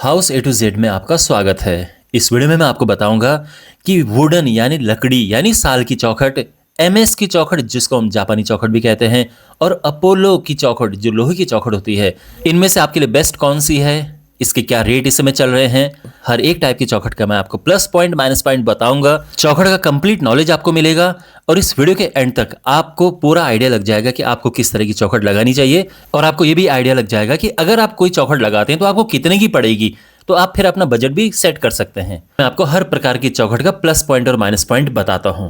House A to Z में आपका स्वागत है। इस वीडियो में मैं आपको बताऊंगा कि वुडन यानी लकड़ी यानी साल की चौखट, एमएस की चौखट जिसको हम जापानी चौखट भी कहते हैं, और अपोलो की चौखट जो लोहे की चौखट होती है, इनमें से आपके लिए बेस्ट कौन सी है, इसके क्या रेट इस समय चल रहे हैं। हर एक टाइप की चौखट का मैं आपको प्लस पॉइंट माइनस पॉइंट बताऊंगा। चौखट का कंप्लीट नॉलेज आपको मिलेगा और इस वीडियो के एंड तक आपको पूरा आइडिया लग जाएगा कि आपको किस तरह की चौखट लगानी चाहिए, और आपको ये भी आइडिया लग जाएगा कि अगर आप कोई चौखट लगाते हैं तो आपको कितने की पड़ेगी, तो आप फिर अपना बजट भी सेट कर सकते हैं। मैं आपको हर प्रकार की चौखट का प्लस पॉइंट और माइनस पॉइंट बताता हूं।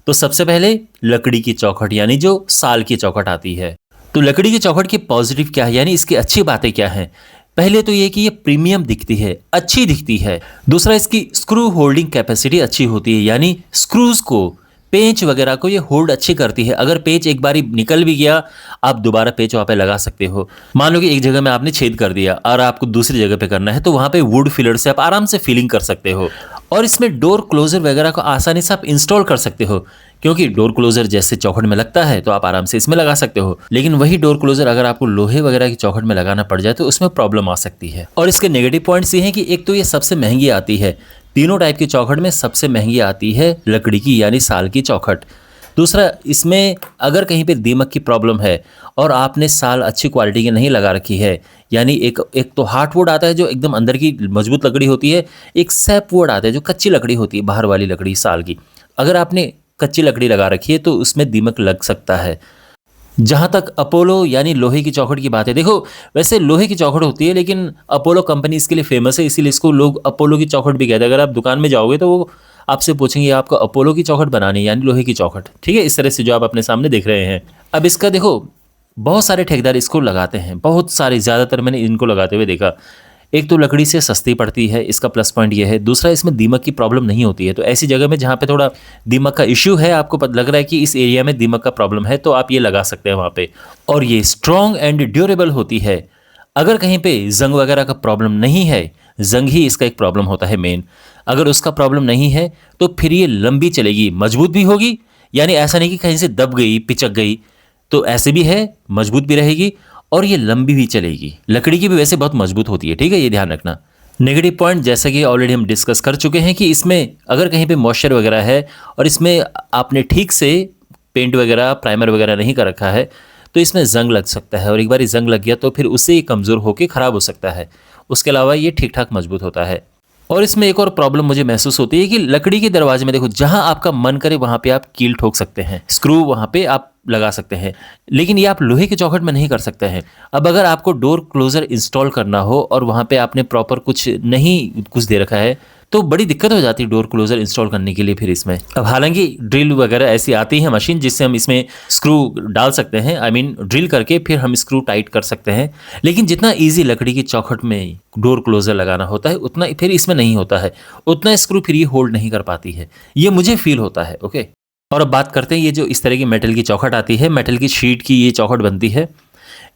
तो सबसे पहले लकड़ी की चौखट यानी जो साल की चौखट आती है। तो लकड़ी की चौखट की पॉजिटिव क्या है, यानी इसकी अच्छी बातें क्या हैं। पहले तो ये कि ये प्रीमियम दिखती है, अच्छी दिखती है। दूसरा, इसकी स्क्रू होल्डिंग कैपेसिटी अच्छी होती है, यानी स्क्रूज को, पेंच वगैरह को ये होल्ड अच्छी करती है। अगर पेंच एक बारी निकल भी गया, आप दोबारा पेंच वहां पे लगा सकते हो। मान लो कि एक जगह में आपने छेद कर दिया और आपको दूसरी जगह पे करना है, तो वहां पे वुड फिलर से आप आराम से फिलिंग कर सकते हो। और इसमें डोर क्लोजर वगैरह को आसानी से आप इंस्टॉल कर सकते हो, क्योंकि डोर क्लोजर जैसे चौखट में लगता है तो आप आराम से इसमें लगा सकते हो। लेकिन वही डोर क्लोजर अगर आपको लोहे वगैरह की चौखट में लगाना पड़ जाए तो उसमें प्रॉब्लम आ सकती है। और इसके नेगेटिव पॉइंट्स ये हैं कि एक तो ये सबसे महंगी आती है, तीनों टाइप की चौखट में सबसे महंगी आती है लकड़ी की यानी साल की चौखट। दूसरा, इसमें अगर कहीं पे दीमक की प्रॉब्लम है और आपने साल अच्छी क्वालिटी की नहीं लगा रखी है, यानी एक तो हार्डवुड आता है जो एकदम अंदर की मजबूत लकड़ी होती है, एक सैपवुड आता है जो कच्ची लकड़ी होती है, बाहर वाली लकड़ी साल की। अगर आपने कच्ची लकड़ी लगा रखी है तो उसमें दीमक लग सकता है। जहाँ तक अपोलो यानी लोहे की चौखट की बात है, देखो वैसे लोहे की चौखट होती है लेकिन अपोलो कंपनी इसके लिए फेमस है, इसीलिए इसको लोग अपोलो की चौखट भी कहते हैं। अगर आप दुकान में जाओगे तो वो आपसे पूछेंगे आपको अपोलो की चौखट बनानी है यानी लोहे की चौखट, ठीक है। इस तरह से जो आप अपने सामने देख रहे हैं। अब इसका देखो, बहुत सारे ठेकेदार इसको लगाते हैं, बहुत सारे, ज़्यादातर मैंने इनको लगाते हुए देखा। एक तो लकड़ी से सस्ती पड़ती है, इसका प्लस पॉइंट ये है। दूसरा, इसमें दीमक की प्रॉब्लम नहीं होती है। तो ऐसी जगह में जहाँ पे थोड़ा दीमक का इश्यू है, आपको पता लग रहा है कि इस एरिया में दीमक का प्रॉब्लम है, तो आप ये लगा सकते हैं वहाँ पे। और ये स्ट्रॉन्ग एंड ड्यूरेबल होती है। अगर कहीं पे जंग वगैरह का प्रॉब्लम नहीं है, जंग ही इसका एक प्रॉब्लम होता है मेन, अगर उसका प्रॉब्लम नहीं है तो फिर ये लंबी चलेगी, मजबूत भी होगी। यानी ऐसा नहीं कि कहीं से दब गई, पिचक गई, तो ऐसे भी है, मजबूत भी रहेगी और ये लंबी भी चलेगी। लकड़ी की भी वैसे बहुत मजबूत होती है, ठीक है, ये ध्यान रखना। नेगेटिव पॉइंट जैसा कि ऑलरेडी हम डिस्कस कर चुके हैं कि इसमें अगर कहीं पे मॉइस्चर वगैरह है और इसमें आपने ठीक से पेंट वगैरह, प्राइमर वगैरह नहीं कर रखा है, तो इसमें जंग लग सकता है। और एक बार ये जंग लग गया तो फिर उससे ये कमज़ोर होकर ख़राब हो सकता है। उसके अलावा ये ठीक ठाक मजबूत होता है। और इसमें एक और प्रॉब्लम मुझे महसूस होती है कि लकड़ी के दरवाजे में देखो, जहां आपका मन करे वहां पे आप कील ठोक सकते हैं, स्क्रू वहां पे आप लगा सकते हैं, लेकिन ये आप लोहे की चौखट में नहीं कर सकते हैं। अब अगर आपको डोर क्लोजर इंस्टॉल करना हो और वहां पे आपने प्रॉपर कुछ दे रखा है, तो बड़ी दिक्कत हो जाती है डोर क्लोजर इंस्टॉल करने के लिए फिर इसमें। अब हालांकि ड्रिल वगैरह ऐसी आती है मशीन जिससे हम इसमें स्क्रू डाल सकते हैं, आई मीन ड्रिल करके फिर हम स्क्रू टाइट कर सकते हैं। लेकिन जितना ईजी लकड़ी की चौखट में डोर क्लोजर लगाना होता है उतना फिर इसमें नहीं होता है, उतना स्क्रू फिर ये होल्ड नहीं कर पाती है, ये मुझे फील होता है। ओके, और अब बात करते हैं ये जो इस तरह की मेटल की चौखट आती है, मेटल की शीट की ये चौखट बनती है,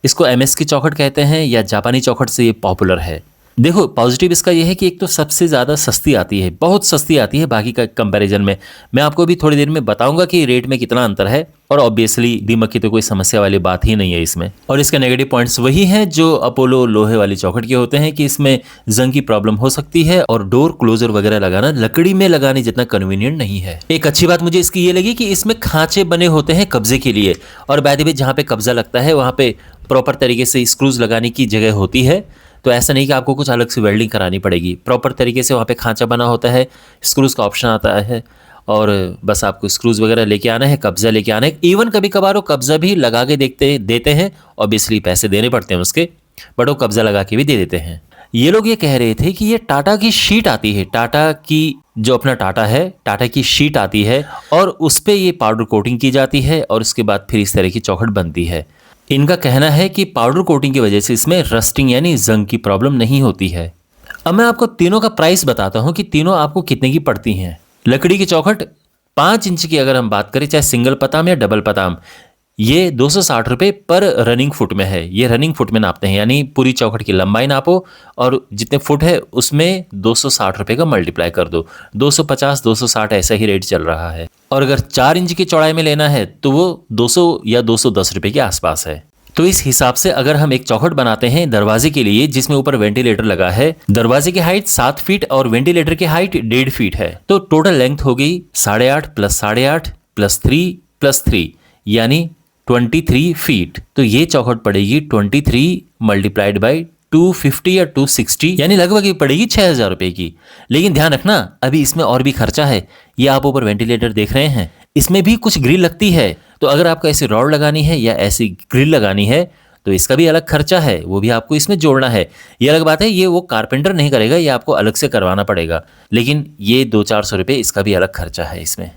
इसको एमएस की चौखट कहते हैं या जापानी चौखट से ये पॉपुलर है। देखो, पॉजिटिव इसका ये है कि एक तो सबसे ज़्यादा सस्ती आती है, बहुत सस्ती आती है बाकी का कंपैरिजन में। मैं आपको अभी थोड़ी देर में बताऊंगा कि रेट में कितना अंतर है, और ऑब्वियसली दीमक की तो कोई समस्या वाली बात ही नहीं है इसमें। और इसके नेगेटिव पॉइंट्स वही हैं जो अपोलो लोहे वाली चौखट के होते हैं कि इसमें जंग की प्रॉब्लम हो सकती है और डोर क्लोजर वगैरह लगाना लकड़ी में लगाने जितना कन्वीनियंट नहीं है। एक अच्छी बात मुझे इसकी ये लगी कि इसमें खांचे बने होते हैं कब्जे के लिए, और बाय द वे जहाँ पे कब्जा लगता है वहाँ पे प्रॉपर तरीके से स्क्रूज लगाने की जगह होती है। तो ऐसा नहीं कि आपको कुछ अलग से वेल्डिंग करानी पड़ेगी, प्रॉपर तरीके से वहाँ पे खांचा बना होता है, स्क्रूज का ऑप्शन आता है, और बस आपको स्क्रूज वगैरह लेके आना है, कब्जा लेके आना है। इवन कभी कभार वो कब्जा भी लगा के देते हैं, ऑब्वियसली पैसे देने पड़ते हैं उसके, बट वो कब्जा लगा के भी दे देते हैं। ये लोग ये कह रहे थे कि ये टाटा की शीट आती है, टाटा की जो अपना टाटा है, टाटा की शीट आती है और उस पर ये पाउडर कोटिंग की जाती है और उसके बाद फिर इस तरह की चौखट बनती है। इनका कहना है कि पाउडर कोटिंग की वजह से इसमें रस्टिंग यानी जंग की प्रॉब्लम नहीं होती है। अब मैं आपको तीनों का प्राइस बताता हूं कि तीनों आपको कितने की पड़ती हैं। लकड़ी की चौखट 5 इंच की अगर हम बात करें, चाहे सिंगल पताम या डबल पताम, ये 260 रुपये पर रनिंग फुट में है। ये रनिंग फुट में नापते हैं, यानी पूरी चौखट की लंबाई नापो और जितने फुट है उसमें 260 रुपये का मल्टीप्लाई कर दो। 250 260 ऐसा ही रेट चल रहा है। और अगर 4 इंच की चौड़ाई में लेना है तो वो 200 या 210 रुपये के आसपास है। तो इस हिसाब से अगर हम एक चौखट बनाते हैं दरवाजे के लिए जिसमें ऊपर वेंटिलेटर लगा है, दरवाजे की हाइट 7 फीट और वेंटिलेटर की हाइट 1.5 फीट है, तो टोटल लेंथ हो गई 8.5 प्लस 8.5 प्लस 3 प्लस 3 यानी 23 फीट। तो ये चौखट पड़ेगी 23 मल्टीप्लाइड बाई 250 या 260 यानी लगभग ये पड़ेगी 6,000 रुपए की। लेकिन ध्यान रखना अभी इसमें और भी खर्चा है। ये आप ऊपर वेंटिलेटर देख रहे हैं, इसमें भी कुछ ग्रिल लगती है। तो अगर आपको ऐसी रॉड लगानी है या ऐसी ग्रिल लगानी है तो इसका भी अलग खर्चा है, वो भी आपको इसमें जोड़ना है। ये अलग बात है, ये वो कारपेंटर नहीं करेगा, ये आपको अलग से करवाना पड़ेगा। लेकिन ये 200-400 रुपये इसका भी अलग खर्चा है इसमें।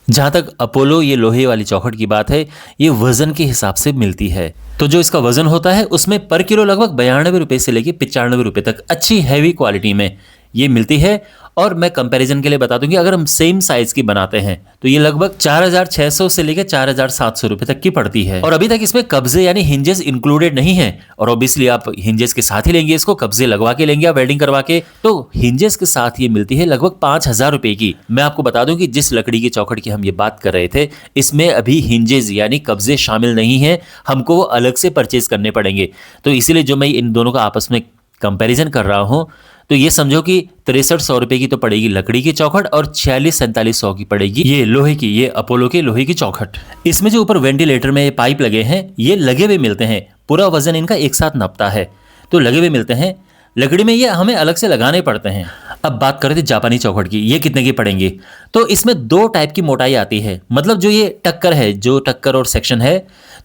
जहाँ तक अपोलो ये लोहे वाली चौखट की बात है, ये वजन के हिसाब से मिलती है। तो जो इसका वजन होता है उसमें पर किलो लगभग 92 रुपये से लेके 95 रुपये तक अच्छी हैवी क्वालिटी में ये मिलती है। और मैं कंपैरिजन के लिए बता दूं कि अगर हम सेम साइज की बनाते हैं तो ये लगभग 4,600 से लेकर 4,700 रुपये तक की पड़ती है। और अभी तक इसमें कब्जे यानी हिंजेस इंक्लूडेड नहीं है। और ऑब्वियसली आप हिंजेस के साथ ही लेंगे, इसको कब्जे लगवा के लेंगे या वेल्डिंग करवा के, तो हिंजेस के साथ ये मिलती है लगभग 5,000 रुपये की। मैं आपको बता दूं कि जिस लकड़ी की चौखट की हम ये बात कर रहे थे इसमें अभी हिंजेस यानी कब्जे शामिल नहीं है, हमको वो अलग से परचेज करने पड़ेंगे। तो इसीलिए जो मैं इन दोनों का आपस में कंपैरिजन कर रहा हूं तो ये समझो कि 6300 रुपये की तो पड़ेगी लकड़ी की चौखट और 46-4700 की पड़ेगी ये लोहे की, ये अपोलो के लोहे की चौखट। इसमें जो ऊपर वेंटिलेटर में ये पाइप लगे हैं ये लगे हुए मिलते हैं, पूरा वजन इनका एक साथ नपता है तो लगे हुए मिलते हैं। लकड़ी में ये हमें अलग से लगाने पड़ते हैं। अब बात करें थे जापानी चौखट की, ये कितने की पड़ेंगी? तो इसमें 2 टाइप की मोटाई आती है। मतलब जो ये टक्कर है, जो टक्कर और सेक्शन है,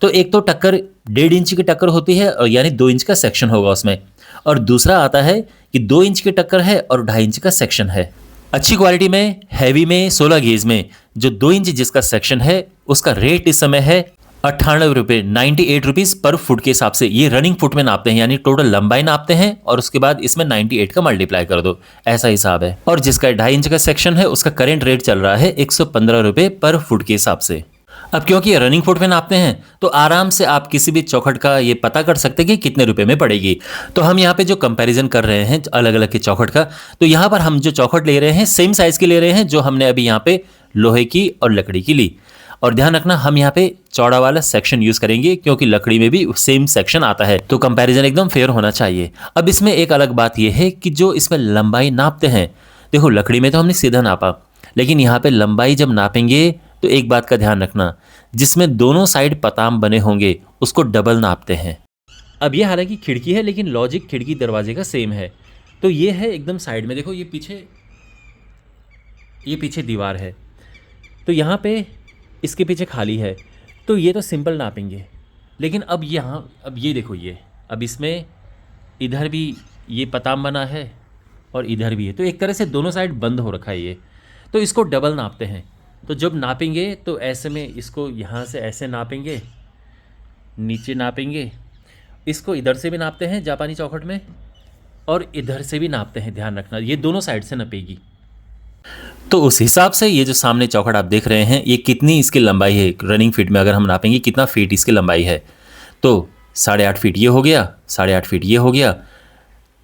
तो एक तो टक्कर 1.5 इंच की टक्कर होती है और यानी 2 इंच का सेक्शन होगा उसमें, और दूसरा आता है कि 2 इंच की टक्कर है और 2.5 इंच का सेक्शन है। अच्छी क्वालिटी में, हैवी में, 16 गेज में जो 2 इंच जिसका सेक्शन है उसका रेट इस समय है 98 रुपये, 98 रुपीज़ पर फुट के हिसाब से। ये रनिंग फुट में नापते हैं यानी टोटल लंबाई नापते हैं और उसके बाद इसमें 98 का मल्टीप्लाई कर दो, ऐसा हिसाब है। और जिसका 2.5 इंच का सेक्शन है उसका करेंट रेट चल रहा है 115 रुपये पर फुट के हिसाब से। अब क्योंकि ये रनिंग फुट में नापते हैं तो आराम से आप किसी भी चौखट का ये पता कर सकते हैं कि कितने रुपए में पड़ेगी। तो हम यहाँ पे जो कंपैरिजन कर रहे हैं अलग अलग के चौखट का, तो यहाँ पर हम जो चौखट ले रहे हैं सेम साइज की ले रहे हैं जो हमने अभी यहाँ पे लोहे की और लकड़ी की ली। और ध्यान रखना हम यहाँ पे चौड़ा वाला सेक्शन यूज करेंगे क्योंकि लकड़ी में भी सेम सेक्शन आता है, तो कंपैरिजन एकदम फेयर होना चाहिए। अब इसमें एक अलग बात यह है कि जो इसमें लंबाई नापते हैं, देखो लकड़ी में तो हमने सीधा नापा, लेकिन यहाँ पे लंबाई जब नापेंगे तो एक बात का ध्यान रखना, जिसमें दोनों साइड पताम बने होंगे उसको डबल नापते हैं। अब ये हालांकि खिड़की है लेकिन लॉजिक खिड़की दरवाजे का सेम है। तो ये है एकदम साइड में, देखो ये पीछे दीवार है, तो यहाँ पे इसके पीछे खाली है, तो ये तो सिंपल नापेंगे। लेकिन अब ये देखो, ये अब इसमें इधर भी ये पताम बना है और इधर भी है, तो एक तरह से दोनों साइड बंद हो रखा है ये, तो इसको डबल नापते हैं। तो जब नापेंगे तो ऐसे में इसको यहाँ से ऐसे नापेंगे, नीचे नापेंगे, इसको इधर से भी नापते हैं जापानी चौखट में और इधर से भी नापते हैं। ध्यान रखना ये दोनों साइड से नपेगी। तो उस हिसाब से ये जो सामने चौखट आप देख रहे हैं ये कितनी इसकी लंबाई है, रनिंग फीट में अगर हम नापेंगे कितना फीट इसकी लंबाई है, तो 8.5 फीट ये हो गया, 8.5 फीट ये हो गया,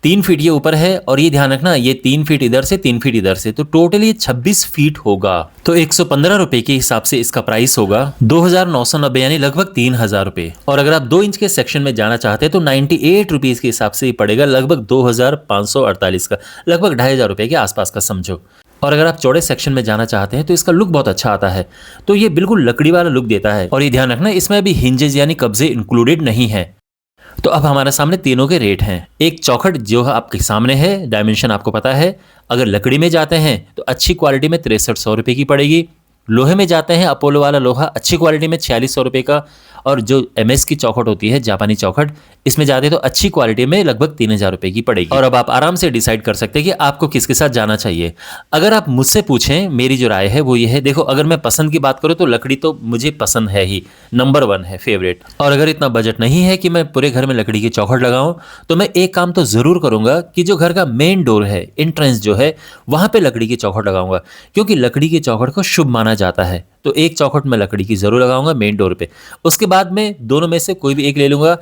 3 फीट ये ऊपर है, और ये ध्यान रखना ये 3 फीट इधर से 3 फीट इधर से, तो टोटल ये 26 फीट होगा। तो 115 रुपये के हिसाब से इसका प्राइस होगा 2,990 यानी लगभग 3,000 रुपये। और अगर आप 2 इंच के सेक्शन में जाना चाहते हैं तो 98 रुपीज़ के हिसाब से ये पड़ेगा लगभग 2,548 का, लगभग 2,500 रुपये के आसपास का समझो। और अगर आप चौड़े सेक्शन में जाना चाहते हैं तो इसका लुक बहुत अच्छा आता है, तो ये बिल्कुल लकड़ी वाला लुक देता है। और ये ध्यान रखना इसमें अभी हिंजेस यानी कब्जे इंक्लूडेड नहीं है। तो अब हमारे सामने तीनों के रेट हैं। एक चौखट जो आपके सामने है, डायमेंशन आपको पता है। अगर लकड़ी में जाते हैं तो अच्छी क्वालिटी में 6300 रुपये की पड़ेगी। लोहे में जाते हैं अपोलो वाला लोहा अच्छी क्वालिटी में 4600 रुपये का। और जो MS की चौखट होती है जापानी चौखट, इसमें जाते तो अच्छी क्वालिटी में लगभग 3,000 रुपये की पड़ेगी। और अब आप आराम से डिसाइड कर सकते हैं कि आपको किसके साथ जाना चाहिए। अगर आप मुझसे पूछें, मेरी जो राय है वो ये है, देखो अगर मैं पसंद की बात करूँ तो लकड़ी तो मुझे पसंद है ही, नंबर 1 है फेवरेट। और अगर इतना बजट नहीं है कि मैं पूरे घर में लकड़ी की चौखट लगाऊं, तो मैं एक काम तो ज़रूर करूंगा कि जो घर का मेन डोर है, एंट्रेंस जो है, वहाँ पर लकड़ी की चौखट लगाऊंगा, क्योंकि लकड़ी की चौखट को शुभ माना जाता है। तो एक चौखट मैं लकड़ी की जरूर लगाऊंगा मेन डोर पे। उसके बाद में दोनों में से कोई भी एक ले लूंगा।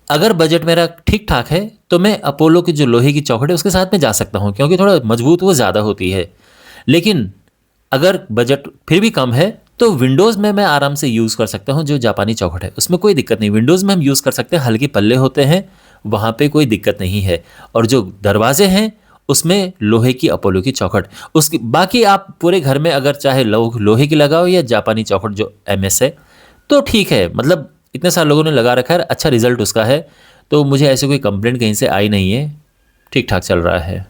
अगर बजट मेरा ठीक ठाक है तो मैं अपोलो की जो लोहे की चौखट है उसके साथ में जा सकता हूं, क्योंकि थोड़ा मजबूत वो ज़्यादा होती है। लेकिन अगर बजट फिर भी कम है तो विंडोज़ में मैं आराम से यूज़ कर सकता हूँ जो जापानी चौखट है, उसमें कोई दिक्कत नहीं। विंडोज़ में हम यूज़ कर सकते हैं, हल्के पल्ले होते हैं, वहाँ पे कोई दिक्कत नहीं है। और जो दरवाजे हैं उसमें लोहे की अपोलो की चौखट, उसकी बाकी आप पूरे घर में अगर चाहे लोहे की लगाओ या जापानी चौखट जो एमएस है तो ठीक है। मतलब इतने सारे लोगों ने लगा रखा है, अच्छा रिजल्ट उसका है, तो मुझे ऐसे कोई कंप्लेंट कहीं से आई नहीं है, ठीक ठाक चल रहा है।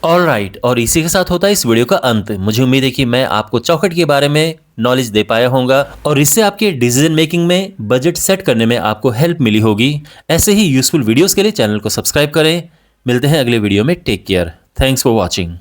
ऑल राइट, और इसी के साथ होता है इस वीडियो का अंत। मुझे उम्मीद है कि मैं आपको चौखट के बारे में नॉलेज दे पाया होगा और इससे आपके डिसीजन मेकिंग में, बजट सेट करने में आपको हेल्प मिली होगी। ऐसे ही यूजफुल वीडियोस के लिए चैनल को सब्सक्राइब करें। मिलते हैं अगले वीडियो में। Take care. Thanks for watching.